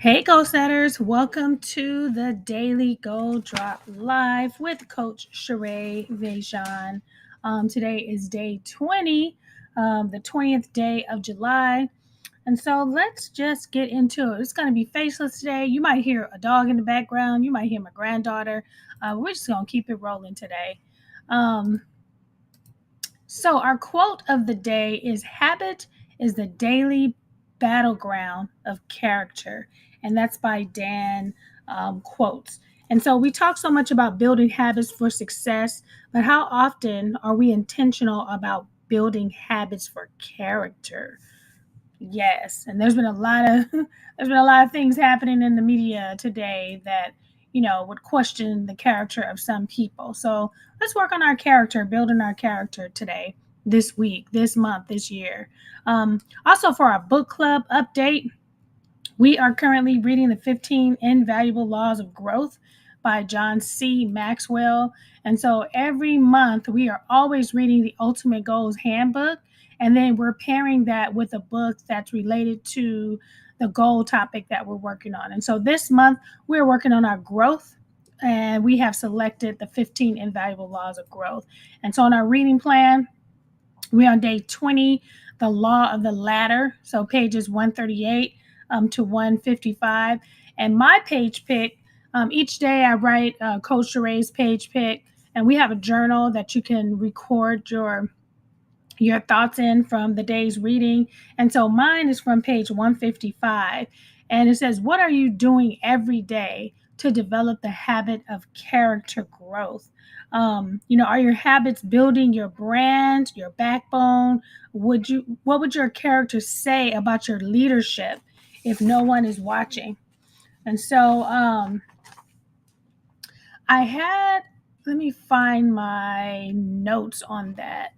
Hey, goal setters, welcome to the Daily Goal Drop Live with Coach Sherea Vejan. Today is day 20, the 20th day of July. And so let's just get into it. It's going to be faceless today. You might hear a dog in the background. You might hear my granddaughter. We're just going to keep it rolling today. Um, so, our quote of the day is habit is the daily battleground of character. And that's by Dan Quotes. And so, we talk so much about building habits for success, but how often are we intentional about building habits for character? Yes, and there's been a lot of there's been a lot of things happening in the media today that would question the character of some people. So let's work on our character, building our character today, this week, this month, this year. Also, for our book club update, we are currently reading the 15 Invaluable Laws of Growth by John C. Maxwell. And so every month we are always reading the Ultimate Goals Handbook. And then we're pairing that with a book that's related to the goal topic that we're working on. And so this month we're working on our growth. And we have selected the 15 Invaluable Laws of Growth. And so on our reading plan, we're on day 20, the law of the ladder. So pages 138 to 155. And my page pick, each day I write Coach Sherea's page pick, and we have a journal that you can record your thoughts in from the day's reading. And so mine is from page 155. And it says, what are you doing every day to develop the habit of character growth? Are your habits building your brand, your backbone? What would your character say about your leadership if no one is watching? And so let me find my notes on that.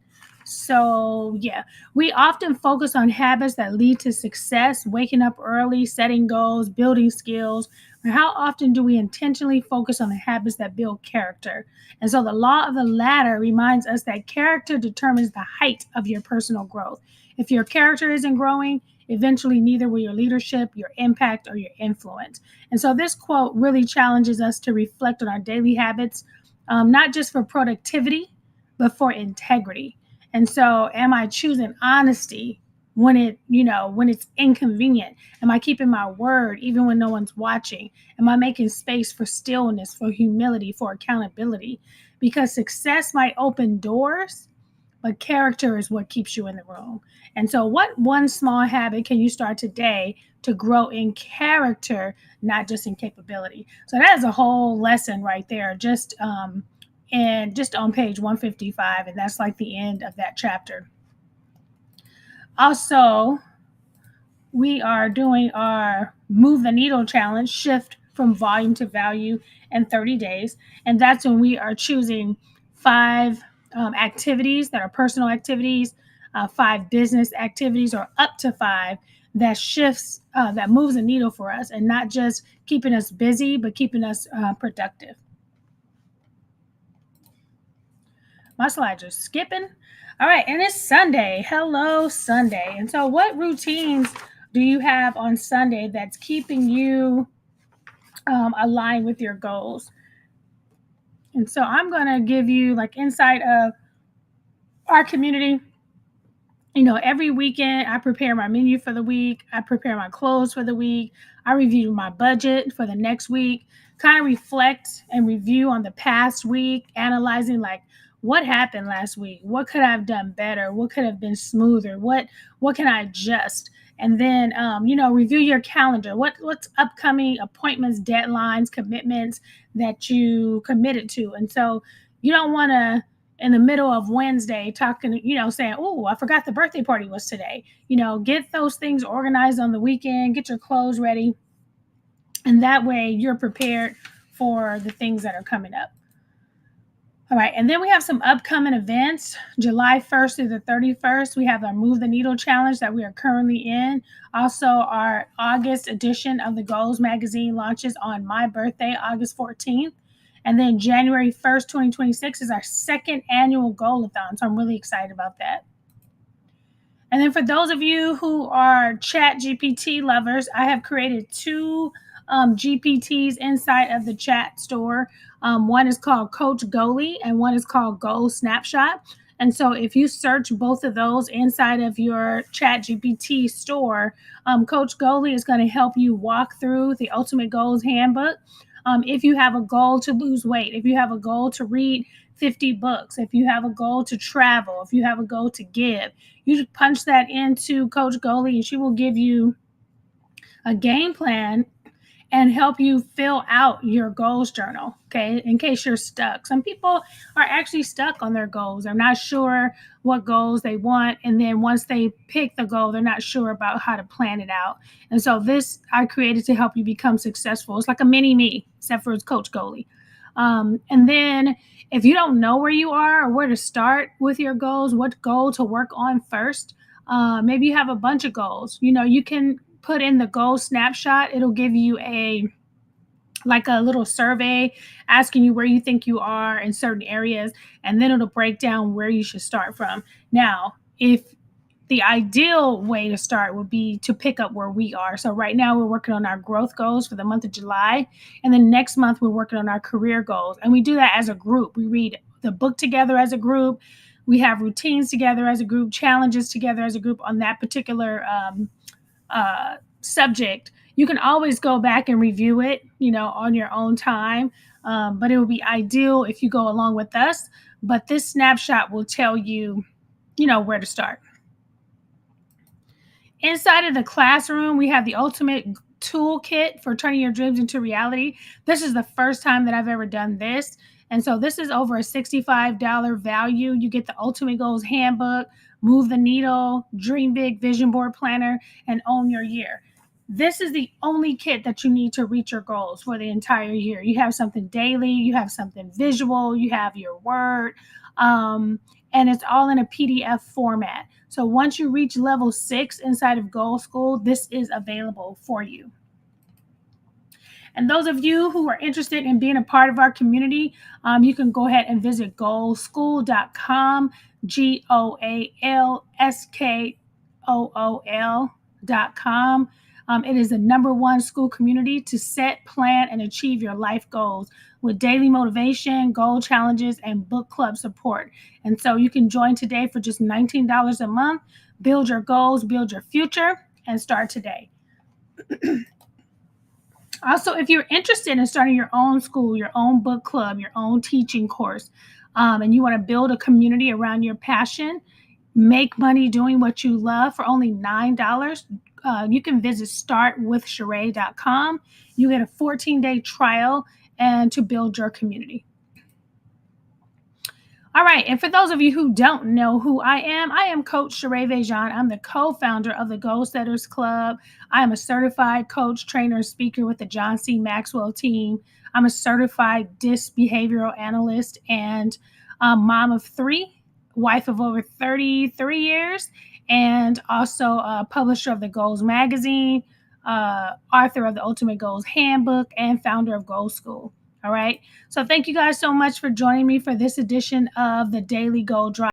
So, yeah, we often focus on habits that lead to success, waking up early, setting goals, building skills. But how often do we intentionally focus on the habits that build character? And so, the law of the ladder reminds us that character determines the height of your personal growth. If your character isn't growing, eventually neither will your leadership, your impact, or your influence. And so, this quote really challenges us to reflect on our daily habits, not just for productivity, but for integrity. And so, am I choosing honesty when it's inconvenient? Am I keeping my word even when no one's watching? Am I making space for stillness, for humility, for accountability? Because success might open doors, but character is what keeps you in the room. And so, what one small habit can you start today to grow in character, not just in capability? So, that is a whole lesson right there, and just on page 155, and that's like the end of that chapter. Also, we are doing our Move the Needle challenge, shift from volume to value in 30 days. And that's when we are choosing five activities that are personal activities, five business activities, or up to five that moves the needle for us, and not just keeping us busy, but keeping us productive. My slides are skipping. All right, and it's Sunday. Hello, Sunday. And so, what routines do you have on Sunday that's keeping you aligned with your goals? And so, I'm going to give you like insight of our community. Every weekend I prepare my menu for the week, I prepare my clothes for the week, I review my budget for the next week, kind of reflect and review on the past week, analyzing like what happened last week, what could I have done better, what could have been smoother, what can I adjust, and then review your calendar, what's upcoming appointments, deadlines, commitments that you committed to. And so you don't want to in the middle of Wednesday talking, saying, oh, I forgot the birthday party was today. Get those things organized on the weekend, get your clothes ready. And that way you're prepared for the things that are coming up. All right. And then we have some upcoming events. July 1st through the 31st, we have our Move the Needle Challenge that we are currently in. Also, our August edition of the Goals magazine launches on my birthday, August 14th. And then January 1st, 2026 is our second annual goal-a-thon. So I'm really excited about that. And then for those of you who are Chat GPT lovers, I have created two GPTs inside of the chat store. One is called Coach Goalie and one is called Goal Snapshot. And so if you search both of those inside of your Chat GPT store, Coach Goalie is going to help you walk through the Ultimate Goals Handbook. If you have a goal to lose weight, if you have a goal to read 50 books, if you have a goal to travel, if you have a goal to give, you should punch that into Coach Goalie and she will give you a game plan and help you fill out your goals journal, okay, in case you're stuck. Some people are actually stuck on their goals. They're not sure what goals they want. And then once they pick the goal, they're not sure about how to plan it out. And so this I created to help you become successful. It's like a mini me, except for it's Coach Goalie. And then if you don't know where you are or where to start with your goals, what goal to work on first, maybe you have a bunch of goals. You can put in the goal snapshot. It'll give you a little survey asking you where you think you are in certain areas, and then it'll break down where you should start from. Now, if the ideal way to start would be to pick up where we are. So right now we're working on our growth goals for the month of July. And then next month we're working on our career goals. And we do that as a group. We read the book together as a group. We have routines together as a group, challenges together as a group on that particular subject. You can always go back and review it, on your own time. But it would be ideal if you go along with us. But this snapshot will tell you, where to start. Inside of the classroom, we have the ultimate toolkit for turning your dreams into reality. This is the first time that I've ever done this. And so this is over a $65 value. You get the Ultimate Goals Handbook, Move the Needle, Dream Big Vision Board Planner, and Own Your Year. This is the only kit that you need to reach your goals for the entire year. You have something daily, you have something visual, you have your word, and it's all in a PDF format. So once you reach level 6 inside of Goal School, this is available for you. And those of you who are interested in being a part of our community, you can go ahead and visit goalschool.com, GOALSKOOL.com. It is the #1 school community to set, plan, and achieve your life goals with daily motivation, goal challenges, and book club support. And so you can join today for just $19 a month. Build your goals, build your future, and start today. Also, if you're interested in starting your own school, your own book club, your own teaching course, and you want to build a community around your passion, make money doing what you love for only $9, you can visit startwithsherea.com. You get a 14-day trial and to build your community. All right, and for those of you who don't know who I am Coach Sherea Vejan. I'm the co-founder of the Goal Setters Club. I am a certified coach, trainer, and speaker with the John C. Maxwell team. I'm a certified DISC behavioral analyst and mom of 3, wife of over 33 years, and also a publisher of the Goals magazine, author of the Ultimate Goals Handbook, and founder of Goal School. All right. So thank you guys so much for joining me for this edition of the Daily Goal Drop.